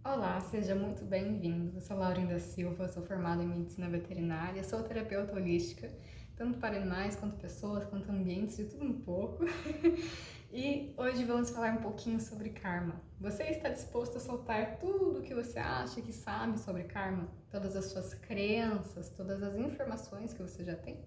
Olá, seja muito bem-vindo. Eu sou Laurinda Silva, sou formada em medicina veterinária, sou terapeuta holística, tanto para animais quanto pessoas, quanto ambientes, de tudo um pouco. E hoje vamos falar um pouquinho sobre karma. Você está disposto a soltar tudo o que você acha que sabe sobre karma? Todas as suas crenças, todas as informações que você já tem?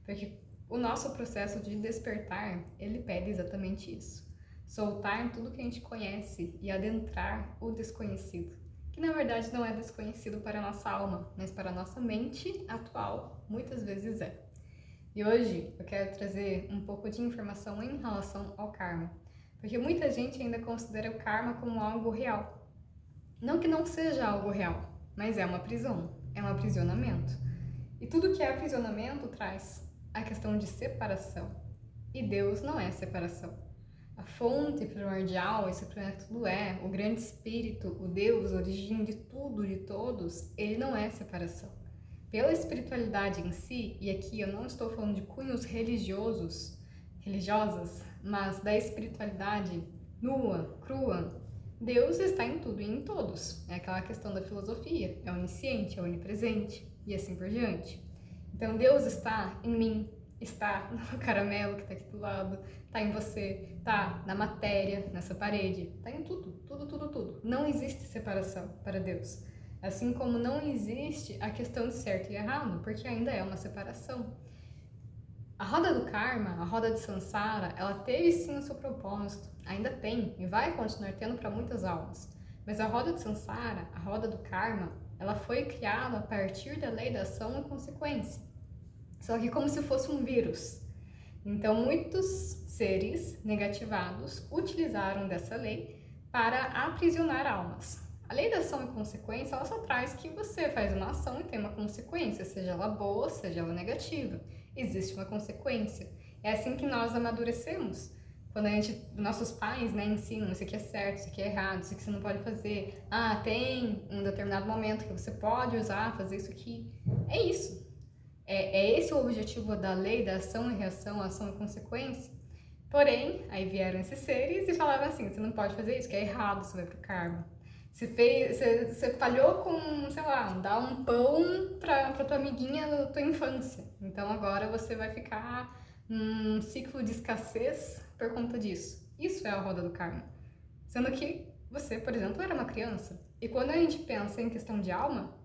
Porque o nosso processo de despertar, ele pede exatamente isso. Soltar tudo que a gente conhece e adentrar o desconhecido, que na verdade não é desconhecido para a nossa alma, mas para a nossa mente atual, muitas vezes é. E hoje eu quero trazer um pouco de informação em relação ao karma, porque muita gente ainda considera o karma como algo real. Não que não seja algo real, mas é uma prisão, é um aprisionamento. E tudo que é aprisionamento traz a questão de separação. E Deus não é separação. A fonte primordial, isso que tudo é, o grande espírito, o Deus, a origem de tudo, de todos, ele não é separação. Pela espiritualidade em si, e aqui eu não estou falando de cunhos religiosas, mas da espiritualidade nua, crua, Deus está em tudo e em todos. É aquela questão da filosofia, é onisciente, é onipresente e assim por diante. Então Deus está em mim, está no caramelo que está aqui do lado, está em você, está na matéria, nessa parede, está em tudo, tudo, tudo, tudo. Não existe separação para Deus. Assim como não existe a questão de certo e errado, porque ainda é uma separação. A roda do karma, a roda de Sansara, ela teve sim o seu propósito, ainda tem e vai continuar tendo para muitas almas. Mas a roda de Sansara, a roda do karma, ela foi criada a partir da lei da ação e consequência. Só que como se fosse um vírus. Então muitos seres negativados utilizaram dessa lei para aprisionar almas. A lei da ação e consequência, ela só traz que você faz uma ação e tem uma consequência, seja ela boa, seja ela negativa. Existe uma consequência. É assim que nós amadurecemos. Quando a gente, nossos pais, né, ensinam isso aqui é certo, isso aqui é errado, isso aqui você não pode fazer. Ah, tem um determinado momento que você pode usar, fazer isso aqui. É isso. É esse o objetivo da lei da ação e reação, ação e consequência. Porém, aí vieram esses seres e falavam assim, você não pode fazer isso, que é errado, você vai pro karma. Você falhou com, sei lá, dar um pão pra tua amiguinha da tua infância. Então agora você vai ficar num ciclo de escassez por conta disso. Isso é a roda do karma. Sendo que você, por exemplo, era uma criança. E quando a gente pensa em questão de alma,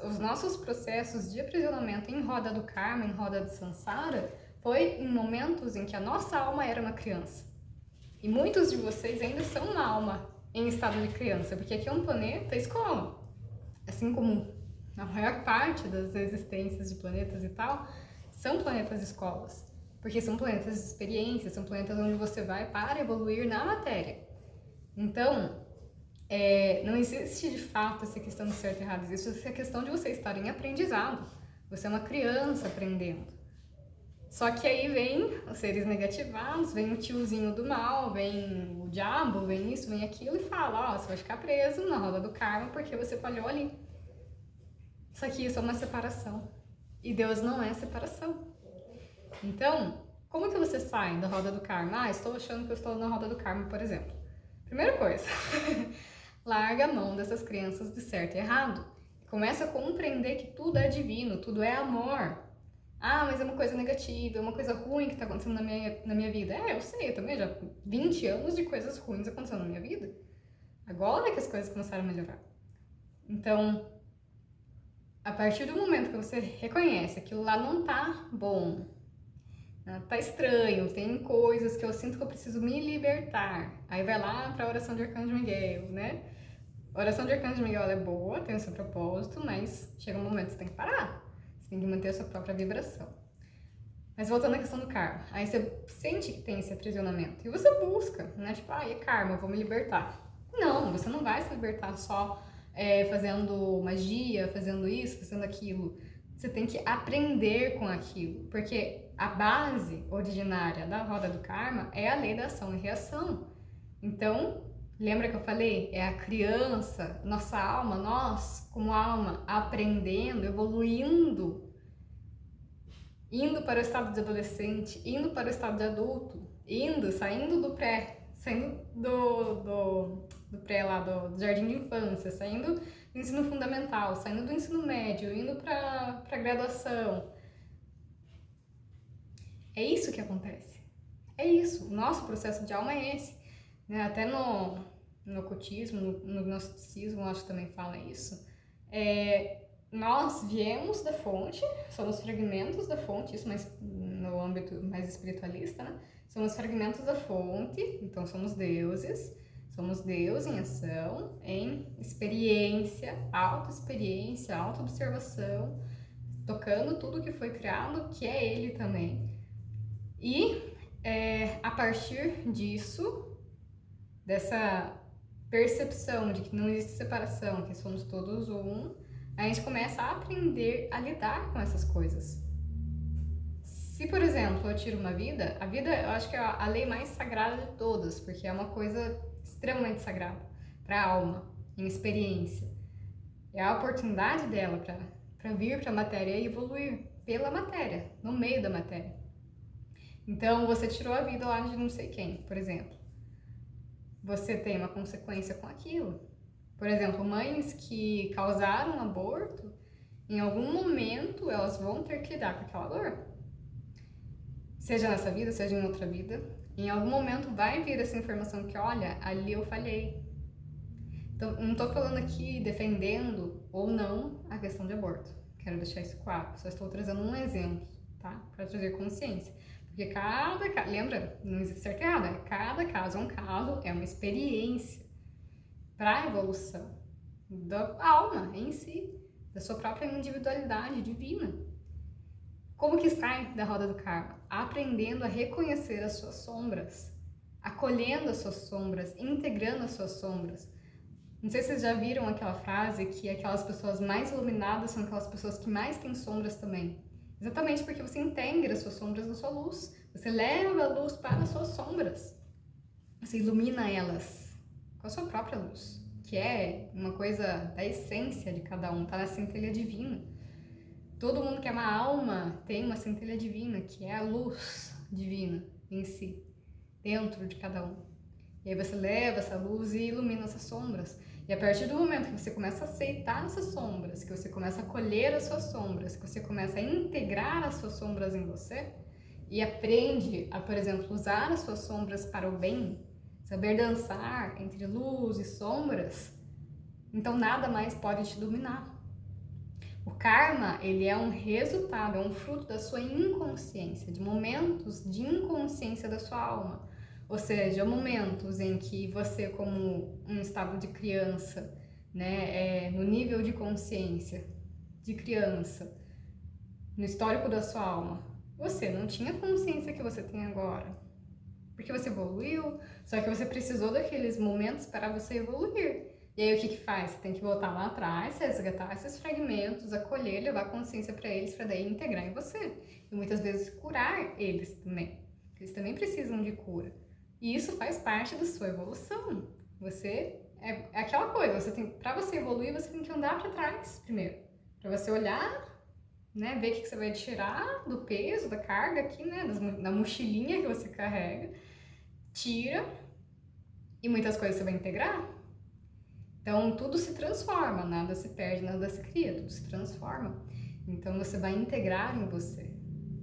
os nossos processos de aprisionamento em roda do karma, em roda de Sansara, foi em momentos em que a nossa alma era uma criança. E muitos de vocês ainda são uma alma em estado de criança, porque aqui é um planeta escola. Assim como a maior parte das existências de planetas e tal, são planetas escolas. Porque são planetas de experiência, são planetas onde você vai para evoluir na matéria. Então, não existe de fato essa questão de certo e errado, existe essa questão de você estar em aprendizado. Você é uma criança aprendendo. Só que aí vem os seres negativados, vem o tiozinho do mal, vem o diabo, vem isso, vem aquilo e fala, ó, você vai ficar preso na roda do karma porque você falhou ali. Só que isso é uma separação. E Deus não é separação. Então, como que você sai da roda do karma? Ah, estou achando que eu estou na roda do karma, por exemplo. Primeira coisa, larga a mão dessas crenças de certo e errado. Começa a compreender que tudo é divino, tudo é amor. Ah, mas é uma coisa negativa, é uma coisa ruim que está acontecendo na minha vida. Eu sei, eu também já 20 anos de coisas ruins acontecendo na minha vida. Agora é que as coisas começaram a melhorar. Então, a partir do momento que você reconhece que aquilo lá não tá bom, tá estranho, tem coisas que eu sinto que eu preciso me libertar. Aí vai lá para a oração de Arcanjo Miguel, né? A oração de Arcanjo Miguel é boa, tem o seu propósito, mas chega um momento que você tem que parar. Você tem que manter a sua própria vibração. Mas voltando à questão do karma, aí você sente que tem esse aprisionamento e você busca, né? Tipo, é karma, eu vou me libertar. Não, você não vai se libertar só fazendo magia, fazendo isso, fazendo aquilo. Você tem que aprender com aquilo, porque a base originária da roda do karma é a lei da ação e reação. Então, lembra que eu falei? É a criança, nossa alma, nós como alma, aprendendo, evoluindo, indo para o estado de adolescente, indo para o estado de adulto, saindo do pré, saindo do do pré lá, do jardim de infância, saindo do ensino fundamental, saindo do ensino médio, indo para graduação. É isso que acontece. É isso. O nosso processo de alma é esse. Né? Até no ocultismo, no gnosticismo, acho que também fala isso. Nós viemos da fonte, somos fragmentos da fonte, isso mais no âmbito mais espiritualista, né? Somos fragmentos da fonte, então somos Deus em ação, em experiência, auto-observação, tocando tudo que foi criado, que é Ele também. E a partir disso, dessa percepção de que não existe separação, que somos todos um, a gente começa a aprender a lidar com essas coisas. Se, por exemplo, eu tiro uma vida, a vida eu acho que é a lei mais sagrada de todas, porque é uma coisa extremamente sagrada para a alma, em experiência. É a oportunidade dela para vir para a matéria e evoluir pela matéria, no meio da matéria. Então, você tirou a vida lá de não sei quem, por exemplo. Você tem uma consequência com aquilo. Por exemplo, mães que causaram aborto, em algum momento elas vão ter que lidar com aquela dor. Seja nessa vida, seja em outra vida. Em algum momento vai vir essa informação que, olha, ali eu falhei. Então, não estou falando aqui defendendo ou não a questão de aborto. Quero deixar isso claro. Só estou trazendo um exemplo, tá? Para trazer consciência. Porque lembra, não existe certo e errado, cada caso é um caso, é uma experiência para a evolução da alma em si, da sua própria individualidade divina. Como que sai da roda do karma? Aprendendo a reconhecer as suas sombras, acolhendo as suas sombras, integrando as suas sombras. Não sei se vocês já viram aquela frase que aquelas pessoas mais iluminadas são aquelas pessoas que mais têm sombras também. Exatamente porque você integra as suas sombras na sua luz. Você leva a luz para as suas sombras. Você ilumina elas com a sua própria luz, que é uma coisa da essência de cada um, tá na centelha divina. Todo mundo que é uma alma tem uma centelha divina, que é a luz divina em si, dentro de cada um. E aí você leva essa luz e ilumina essas sombras. E a partir do momento que você começa a aceitar essas sombras, que você começa a acolher as suas sombras, que você começa a integrar as suas sombras em você e aprende a, por exemplo, usar as suas sombras para o bem, saber dançar entre luz e sombras, então nada mais pode te dominar. O karma, ele é um resultado, é um fruto da sua inconsciência, de momentos de inconsciência da sua alma. Ou seja, momentos em que você, como um estado de criança, né, no nível de consciência de criança, no histórico da sua alma, você não tinha consciência que você tem agora. Porque você evoluiu, só que você precisou daqueles momentos para você evoluir. E aí o que faz? Você tem que voltar lá atrás, resgatar esses fragmentos, acolher, levar consciência para eles, para daí integrar em você. E muitas vezes curar eles também. Eles também precisam de cura. E isso faz parte da sua evolução. Você é aquela coisa, para você evoluir, você tem que andar para trás primeiro. Para você olhar, né, ver o que você vai tirar do peso, da carga aqui, né, da mochilinha que você carrega. Tira e muitas coisas você vai integrar. Então tudo se transforma, nada se perde, nada se cria, tudo se transforma. Então você vai integrar em você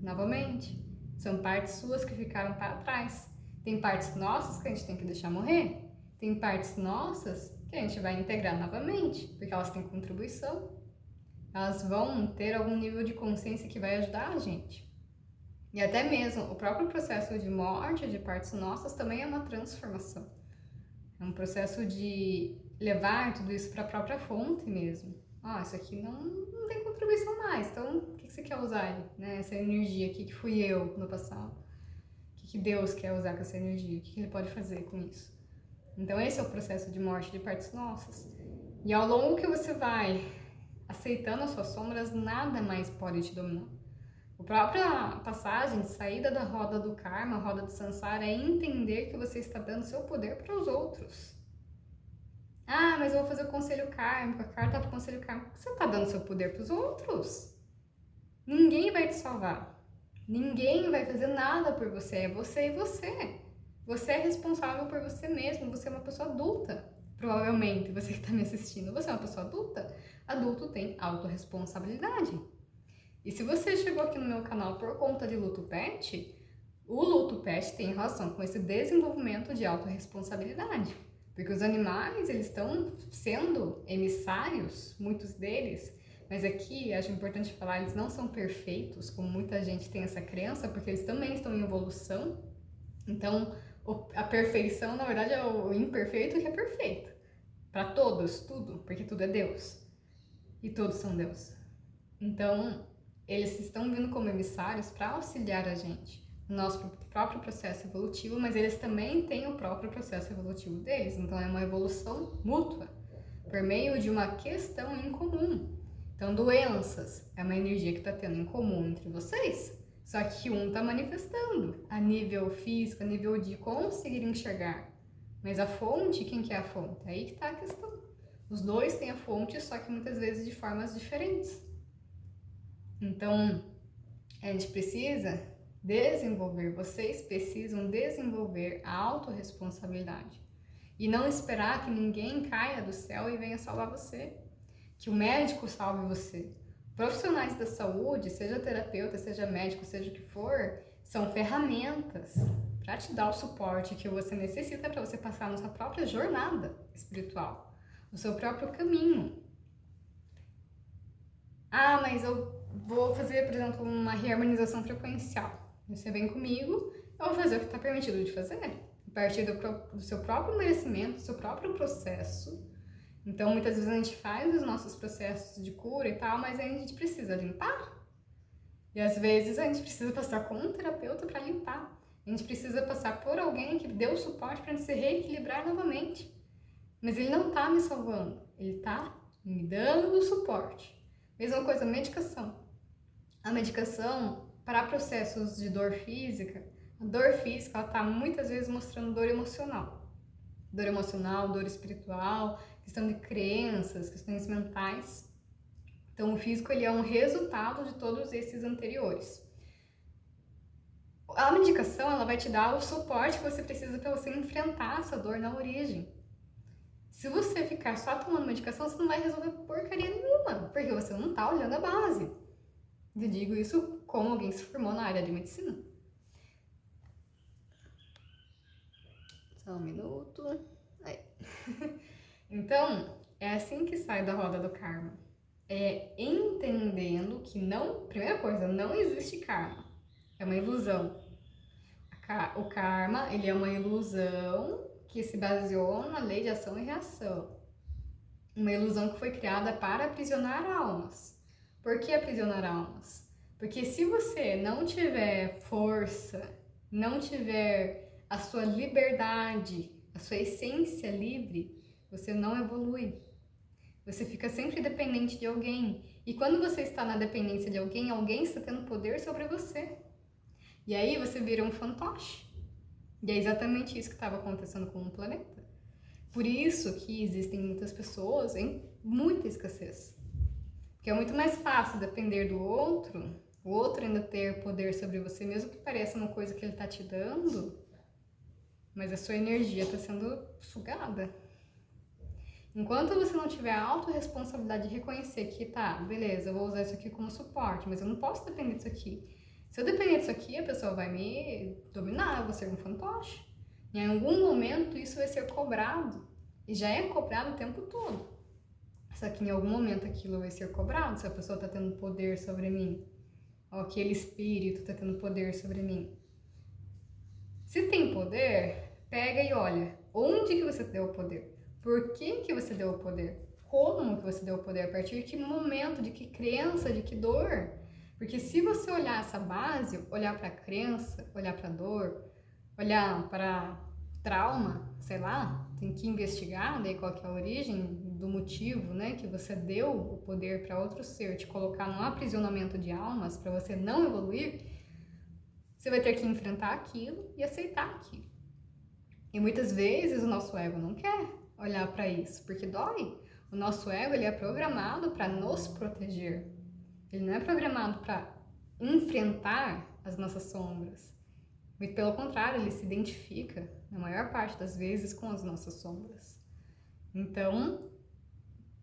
novamente. São partes suas que ficaram para trás. Tem partes nossas que a gente tem que deixar morrer. Tem partes nossas que a gente vai integrar novamente, porque elas têm contribuição. Elas vão ter algum nível de consciência que vai ajudar a gente. E até mesmo o próprio processo de morte de partes nossas também é uma transformação. É um processo de levar tudo isso para a própria fonte mesmo. Isso aqui não tem contribuição mais, então o que você quer usar, né? Essa energia aqui que fui eu no passado. O que Deus quer usar com essa energia? O que Ele pode fazer com isso? Então esse é o processo de morte de partes nossas. E ao longo que você vai aceitando as suas sombras, nada mais pode te dominar. A própria passagem de saída da roda do karma, a roda do samsara, é entender que você está dando seu poder para os outros. Mas eu vou fazer o conselho kármico, a carta para o conselho kármico. Você está dando seu poder para os outros. Ninguém vai te salvar. Ninguém vai fazer nada por você, é você e você. Você é responsável por você mesmo, você é uma pessoa adulta. provavelmente você que está me assistindo, você é uma pessoa adulta. Adulto tem autorresponsabilidade. E se você chegou aqui no meu canal por conta de luto pet, o luto pet tem relação com esse desenvolvimento de autorresponsabilidade. Porque os animais, eles estão sendo emissários, muitos deles, mas aqui acho importante falar, eles não são perfeitos, como muita gente tem essa crença, porque eles também estão em evolução. Então, a perfeição, na verdade, é o imperfeito que é perfeito. Para todos, tudo, porque tudo é Deus. E todos são Deus. Então, eles estão vindo como emissários para auxiliar a gente no nosso próprio processo evolutivo, mas eles também têm o próprio processo evolutivo deles. Então, é uma evolução mútua, por meio de uma questão em comum. Então, doenças é uma energia que está tendo em comum entre vocês, só que um está manifestando a nível físico, a nível de conseguir enxergar. Mas a fonte, quem que é a fonte? É aí que está a questão. Os dois têm a fonte, só que muitas vezes de formas diferentes. Então, a gente precisa desenvolver, vocês precisam desenvolver a autorresponsabilidade. E não esperar que ninguém caia do céu e venha salvar você. Que o médico salve você. Profissionais da saúde, seja terapeuta, seja médico, seja o que for, são ferramentas para te dar o suporte que você necessita para você passar na sua própria jornada espiritual, no seu próprio caminho. Ah, mas eu vou fazer, por exemplo, uma reharmonização frequencial. Você vem comigo, eu vou fazer o que está permitido de fazer, a partir do seu próprio merecimento, do seu próprio processo. Então, muitas vezes a gente faz os nossos processos de cura e tal, mas aí a gente precisa limpar. E às vezes a gente precisa passar com um terapeuta para limpar. A gente precisa passar por alguém que deu suporte para a gente se reequilibrar novamente. Mas ele não está me salvando, ele está me dando o suporte. Mesma coisa, medicação. A medicação para processos de dor física, a dor física ela está muitas vezes mostrando dor emocional. Dor emocional, dor espiritual, questão de crenças, questões mentais. Então, o físico ele é um resultado de todos esses anteriores. A medicação ela vai te dar o suporte que você precisa para você enfrentar essa dor na origem. Se você ficar só tomando medicação, você não vai resolver porcaria nenhuma, porque você não está olhando a base. Eu digo isso como alguém se formou na área de medicina. Só um minuto. Aí. Então, é assim que sai da roda do karma. É entendendo que não... Primeira coisa, não existe karma. É uma ilusão. O karma, ele é uma ilusão que se baseou na lei de ação e reação. Uma ilusão que foi criada para aprisionar almas. Por que aprisionar almas? Porque se você não tiver força, não tiver a sua liberdade, a sua essência livre, você não evolui. Você fica sempre dependente de alguém. E quando você está na dependência de alguém, alguém está tendo poder sobre você. E aí você vira um fantoche. E é exatamente isso que estava acontecendo com o planeta. Por isso que existem muitas pessoas em muita escassez. Porque é muito mais fácil depender do outro, o outro ainda ter poder sobre você, mesmo que pareça uma coisa que ele está te dando, mas a sua energia está sendo sugada. Enquanto você não tiver a autorresponsabilidade de reconhecer que, tá, beleza, eu vou usar isso aqui como suporte, mas eu não posso depender disso aqui. Se eu depender disso aqui, a pessoa vai me dominar, eu vou ser um fantoche. E em algum momento isso vai ser cobrado. E já é cobrado o tempo todo. Só que em algum momento aquilo vai ser cobrado, se a pessoa está tendo poder sobre mim. Ou aquele espírito está tendo poder sobre mim. Se tem poder, pega e olha, onde que você deu o poder? Por que você deu o poder? Como que você deu o poder? A partir de que momento, de que crença, de que dor? Porque se você olhar essa base, olhar para a crença, olhar para a dor, olhar para trauma, sei lá, tem que investigar daí qual que é a origem do motivo, né, que você deu o poder para outro ser, te colocar num aprisionamento de almas para você não evoluir, você vai ter que enfrentar aquilo e aceitar aquilo. E muitas vezes o nosso ego não quer olhar para isso, porque dói. O nosso ego ele é programado para nos proteger. Ele não é programado para enfrentar as nossas sombras. Muito pelo contrário, ele se identifica, na maior parte das vezes, com as nossas sombras. Então,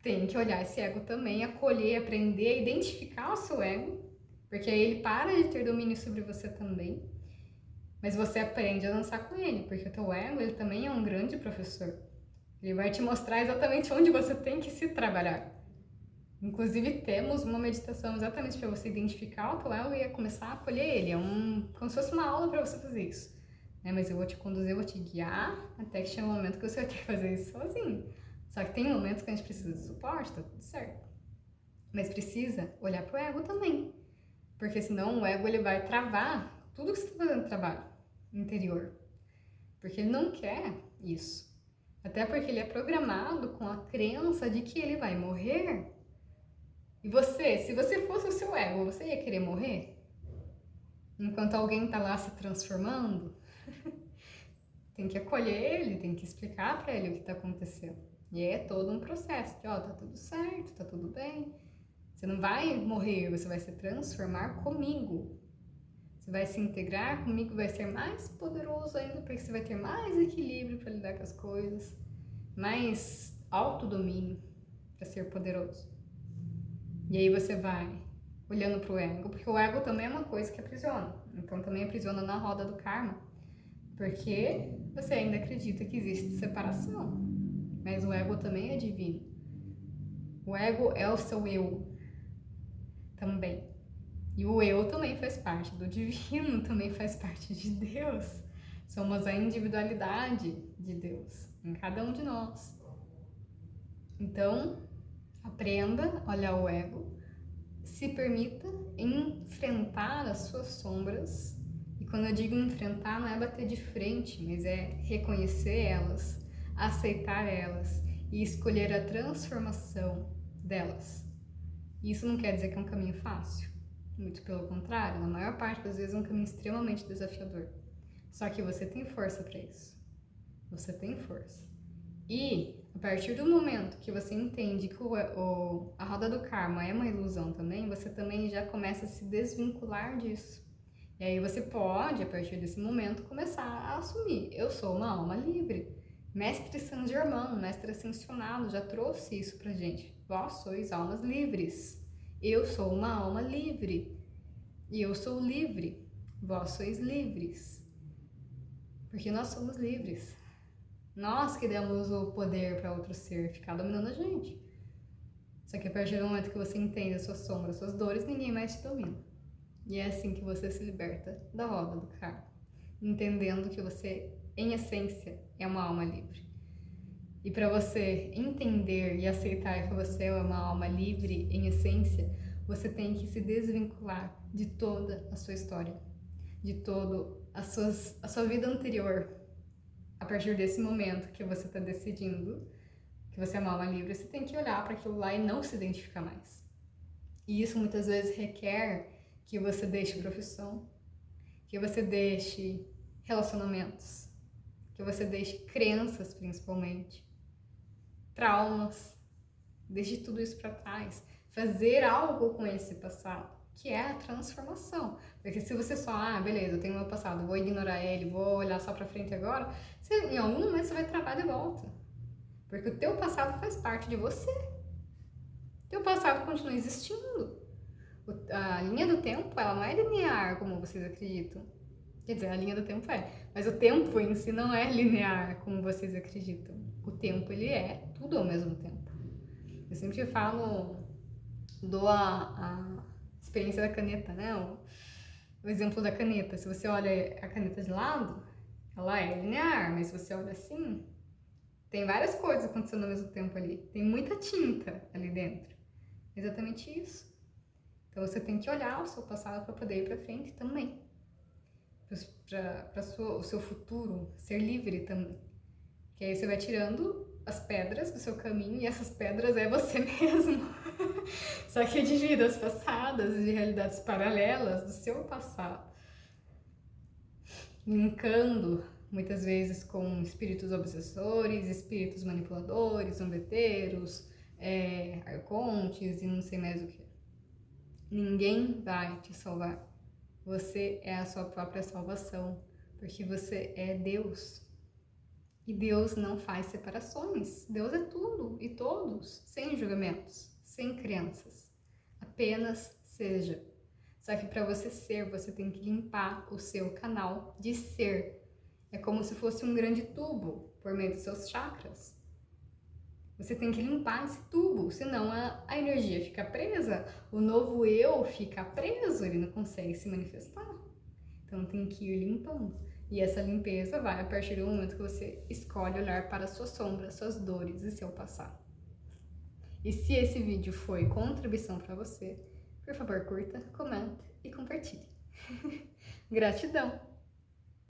tem que olhar esse ego também, acolher, aprender, identificar o seu ego, porque aí ele para de ter domínio sobre você também. Mas você aprende a dançar com ele, porque o teu ego, ele também é um grande professor. Ele vai te mostrar exatamente onde você tem que se trabalhar. Inclusive, temos uma meditação exatamente para você identificar o teu ego e começar a acolher ele. Como se fosse uma aula para você fazer isso. Mas eu vou te conduzir, eu vou te guiar, até que chega um momento que você vai ter que fazer isso sozinho. Só que tem momentos que a gente precisa de suporte, tá tudo certo. Mas precisa olhar pro ego também. Porque senão o ego ele vai travar tudo que você está fazendo no trabalho interior. Porque ele não quer isso. Até porque ele é programado com a crença de que ele vai morrer. E você, se você fosse o seu ego, você ia querer morrer? Enquanto alguém tá lá se transformando? Tem que acolher ele, tem que explicar para ele o que tá acontecendo. E é todo um processo de, tá tudo certo, tá tudo bem. Você não vai morrer, você vai se transformar comigo. Você vai se integrar comigo, vai ser mais poderoso ainda, porque você vai ter mais equilíbrio para lidar com as coisas, mais autodomínio para ser poderoso. E aí você vai olhando pro ego, porque o ego também é uma coisa que aprisiona. Então também aprisiona na roda do karma, porque você ainda acredita que existe separação. Mas o ego também é divino. O ego é o seu eu também. E o eu também faz parte do divino, também faz parte de Deus. Somos a individualidade de Deus em cada um de nós. Então, aprenda a olhar o ego, se permita enfrentar as suas sombras. E quando eu digo enfrentar, não é bater de frente, mas é reconhecer elas, aceitar elas e escolher a transformação delas. Isso não quer dizer que é um caminho fácil. Muito pelo contrário, na maior parte das vezes é um caminho extremamente desafiador. Só que você tem força para isso. Você tem força. E a partir do momento que você entende que a roda do karma é uma ilusão também, você também já começa a se desvincular disso. E aí você pode, a partir desse momento, começar a assumir: eu sou uma alma livre. Mestre Saint Germain, mestre ascensionado, já trouxe isso pra gente. Vós sois almas livres. Eu sou uma alma livre. E eu sou livre. Vós sois livres. Porque nós somos livres. Nós que demos o poder para outro ser ficar dominando a gente. Só que a partir do momento que você entende as suas sombras, as suas dores, ninguém mais te domina. E é assim que você se liberta da roda do karma. Entendendo que você, em essência, é uma alma livre. E para você entender e aceitar que você é uma alma livre em essência, você tem que se desvincular de toda a sua história, de toda a sua vida anterior. A partir desse momento que você está decidindo que você é uma alma livre, você tem que olhar para aquilo lá e não se identificar mais. E isso muitas vezes requer que você deixe profissão, que você deixe relacionamentos, que você deixe crenças principalmente, traumas, deixe tudo isso para trás, fazer algo com esse passado, que é a transformação. Porque se você só, beleza, eu tenho meu passado, vou ignorar ele, vou olhar só para frente agora, em algum momento você vai travar de volta. Porque o teu passado faz parte de você. O teu passado continua existindo. A linha do tempo, ela não é linear como vocês acreditam. Quer dizer, a linha do tempo é, mas o tempo em si não é linear como vocês acreditam. O tempo, ele é tudo ao mesmo tempo. Eu sempre falo, dou a experiência da caneta, né? O exemplo da caneta. Se você olha a caneta de lado, ela é linear, mas se você olha assim, tem várias coisas acontecendo ao mesmo tempo ali. Tem muita tinta ali dentro. Exatamente isso. Então você tem que olhar o seu passado para poder ir para frente também. Para o seu futuro ser livre também. Que aí você vai tirando as pedras do seu caminho e essas pedras é você mesmo. Só que de vidas passadas e de realidades paralelas do seu passado. Linkando muitas vezes com espíritos obsessores, espíritos manipuladores, zombeteiros, arcontes e não sei mais o que. Ninguém vai te salvar. Você é a sua própria salvação, porque você é Deus. E Deus não faz separações. Deus é tudo e todos, sem julgamentos, sem crenças. Apenas seja. Só que para você ser, você tem que limpar o seu canal de ser. É como se fosse um grande tubo por meio dos seus chakras. Você tem que limpar esse tubo, senão a energia fica presa, o novo eu fica preso, ele não consegue se manifestar. Então tem que ir limpando. E essa limpeza vai a partir do momento que você escolhe olhar para as suas sombras, suas dores e seu passado. E se esse vídeo foi contribuição para você, por favor, curta, comenta e compartilhe. Gratidão!